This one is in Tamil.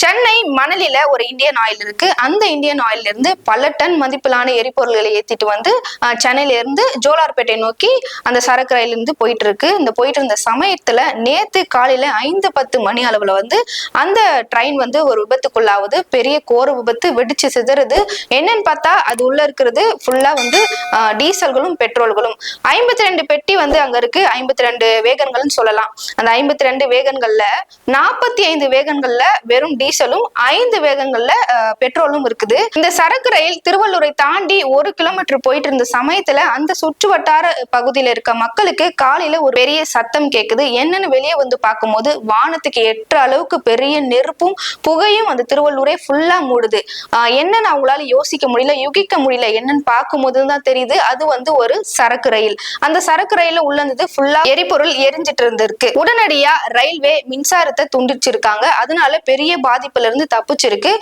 சென்னை மணலில ஒரு இந்தியன் ஆயில் இருக்கு. அந்த இந்தியன் ஆயில்ல இருந்து பல டன் மதிப்பிலான எரிபொருள்களை ஏத்திட்டு வந்து சென்னையில இருந்து ஜோலார்பேட்டை நோக்கி அந்த சரக்கு ரயில் இருந்து போயிட்டு இருக்கு. இந்த போயிட்டு இருந்த சமயத்துல நேத்து காலையில 5:10 மணி அளவுல வந்து அந்த ட்ரெயின் வந்து ஒரு விபத்துக்குள்ளாவது. பெரிய கோர விபத்து, வெடிச்சு சிதறுது. என்னன்னு பார்த்தா அது உள்ள இருக்கிறது ஃபுல்லா வந்து டீசல்களும் பெட்ரோல்களும். 52 பெட்டி வந்து அங்க இருக்கு. 52 வேகன்கள்னு சொல்லலாம். அந்த 52 வேகன்கள்ல 45 வேகன்கள்ல வெறும் டீசலும் 5 வேகங்கள்ல பெட்ரோலும் இருக்குது. இந்த சரக்கு ரயில் திருவள்ளூரை தாண்டி 1 கிலோமீட்டர் போயிட்டு இருந்த சமயத்துல அந்த சுற்று வட்டார பகுதியில இருக்க மக்களுக்கு காலையில ஒரு பெரிய சத்தம் கேக்குது. என்னன்னு வெளியே வந்து பார்க்கும்போது வானத்துக்கு எட்டுற அளவுக்கு பெரிய நெருப்பும் புகையும் அந்த திருவள்ளூரே ஃபுல்லா மூடுது. என்னன்னு அவங்களால யோசிக்க முடியல, யுகிக்க முடியல. என்னன்னு பார்க்கும்போதுதான் தெரியுது அது வந்து ஒரு சரக்கு ரயில். அந்த சரக்கு ரயில உள்ள இருந்தது ஃபுல்லா எரிபொருள் எரிஞ்சிட்டு இருந்திருக்கு. உடனடியா ரயில்வே மின்சாரத்தை துண்டிச்சிருக்காங்க. அதனால பெரிய பாதிப்புல இருந்து தப்பிச்சிருக்கு.